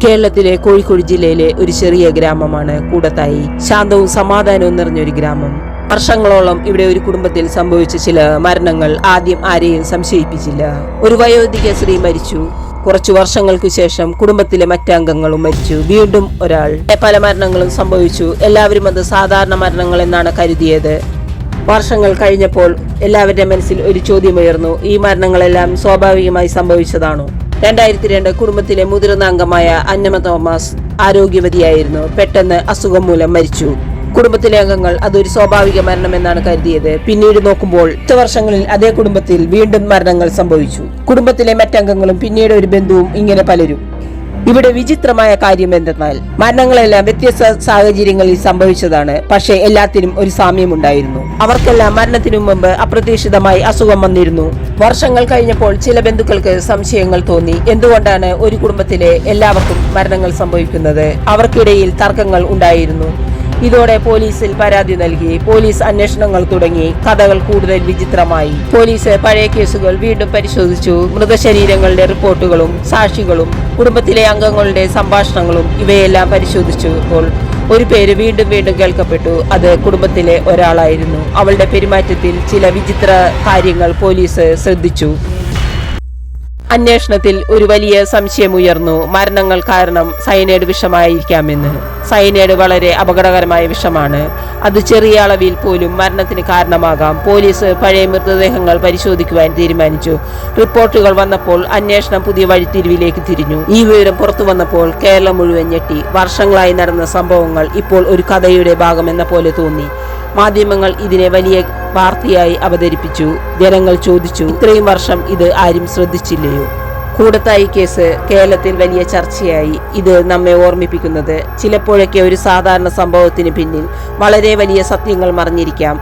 കേരളത്തിലെ കോഴിക്കോട് ജില്ലയിലെ ഒരു ചെറിയ ഗ്രാമമാണ് കൂടത്തായി. ശാന്തവും സമാധാനവും നിറഞ്ഞൊരു ഗ്രാമം. വർഷങ്ങളോളം ഇവിടെ ഒരു കുടുംബത്തിൽ സംഭവിച്ച ചില മരണങ്ങൾ ആദ്യം ആരെയും സംശയിപ്പിച്ചില്ല. ഒരു വയോധിക സ്ത്രീ മരിച്ചു. കുറച്ചു വർഷങ്ങൾക്കു ശേഷം കുടുംബത്തിലെ മറ്റംഗങ്ങളും മരിച്ചു. വീണ്ടും ഒരാൾ. പല മരണങ്ങളും സംഭവിച്ചു. എല്ലാവരും അത് സാധാരണ മരണങ്ങൾ എന്നാണ് കരുതിയത്. വർഷങ്ങൾ കഴിഞ്ഞപ്പോൾ എല്ലാവരുടെ മനസ്സിൽ ഒരു ചോദ്യമുയർന്നു: ഈ മരണങ്ങളെല്ലാം സ്വാഭാവികമായി സംഭവിച്ചതാണോ? 2002 കുടുംബത്തിലെ മുതിർന്ന അംഗമായ അന്നമ്മ തോമസ് ആരോഗ്യവതിയായിരുന്നു. പെട്ടെന്ന് അസുഖം മൂലം മരിച്ചു. കുടുംബത്തിലെ അംഗങ്ങൾ അതൊരു സ്വാഭാവിക മരണമെന്നാണ് കരുതിയത്. പിന്നീട് നോക്കുമ്പോൾ 10 വർഷങ്ങളിൽ അതേ കുടുംബത്തിൽ വീണ്ടും മരണങ്ങൾ സംഭവിച്ചു. കുടുംബത്തിലെ മറ്റംഗങ്ങളും പിന്നീട് ഒരു ബന്ധുവും, ഇങ്ങനെ പലരും. ഇവിടെ വിചിത്രമായ കാര്യം എന്തെന്നാൽ മരണങ്ങളെല്ലാം വ്യത്യസ്ത സാഹചര്യങ്ങളിൽ സംഭവിച്ചതാണ്. പക്ഷേ എല്ലാത്തിനും ഒരു സാമ്യമുണ്ടായിരുന്നു. അവർക്കെല്ലാം മരണത്തിനു മുമ്പ് അപ്രതീക്ഷിതമായി അസുഖം വന്നിരുന്നു. വർഷങ്ങൾ കഴിഞ്ഞപ്പോൾ ചില ബന്ധുക്കൾക്ക് സംശയങ്ങൾ തോന്നി. എന്തുകൊണ്ടാണ് ഒരു കുടുംബത്തിലെ എല്ലാവർക്കും മരണങ്ങൾ സംഭവിക്കുന്നത്? അവർക്കിടയിൽ തർക്കങ്ങൾ ഉണ്ടായിരുന്നു. ഇതോടെ പോലീസിൽ പരാതി നൽകി. പോലീസ് അന്വേഷണങ്ങൾ തുടങ്ങി. കഥകൾ കൂടുതൽ വിചിത്രമായി. പോലീസ് പഴയ കേസുകൾ വീണ്ടും പരിശോധിച്ചു. മൃതശരീരങ്ങളുടെ റിപ്പോർട്ടുകളും സാക്ഷികളും കുടുംബത്തിലെ അംഗങ്ങളുടെ സംഭാഷണങ്ങളും ഇവയെല്ലാം പരിശോധിച്ചപ്പോൾ ഒരു പേര് വീണ്ടും വീണ്ടും കേൾക്കപ്പെട്ടു. അത് കുടുംബത്തിലെ ഒരാളായിരുന്നു. അവളുടെ പെരുമാറ്റത്തിൽ ചില വിചിത്ര കാര്യങ്ങൾ പോലീസ് ശ്രദ്ധിച്ചു. അന്വേഷണത്തിൽ ഒരു വലിയ സംശയമുയർന്നു: മരണങ്ങൾ കാരണം സയനൈഡ് വിഷമായിരിക്കാമെന്ന്. സയനൈഡ് വളരെ അപകടകരമായ വിഷമാണ്. അത് ചെറിയ അളവിൽ പോലും മരണത്തിന് കാരണമാകാം. പോലീസ് പഴയ മൃതദേഹങ്ങൾ പരിശോധിക്കുവാൻ തീരുമാനിച്ചു. റിപ്പോർട്ടുകൾ വന്നപ്പോൾ അന്വേഷണം പുതിയ വഴിത്തിരിവിലേക്ക് തിരിഞ്ഞു. ഈ വിവരം പുറത്തു വന്നപ്പോൾ കേരളം മുഴുവൻ ഞെട്ടി. വർഷങ്ങളായി നടന്ന സംഭവങ്ങൾ ഇപ്പോൾ ഒരു കഥയുടെ ഭാഗമെന്ന പോലെ തോന്നി. മാധ്യമങ്ങൾ ഇതിനെ വലിയ വാർത്തയായി അവതരിപ്പിച്ചു. ജനങ്ങൾ ചോദിച്ചു: ഇത്രയും വർഷം ഇത് ആരും ശ്രദ്ധിച്ചില്ലയോ? കൂടത്തായി കേസ് കേരളത്തിൽ വലിയ ചർച്ചയായി. ഇത് നമ്മെ ഓർമ്മിപ്പിക്കുന്നത് ചിലപ്പോഴൊക്കെ ഒരു സാധാരണ സംഭവത്തിന് പിന്നിൽ വളരെ വലിയ സത്യങ്ങൾ മറഞ്ഞിരിക്കാം.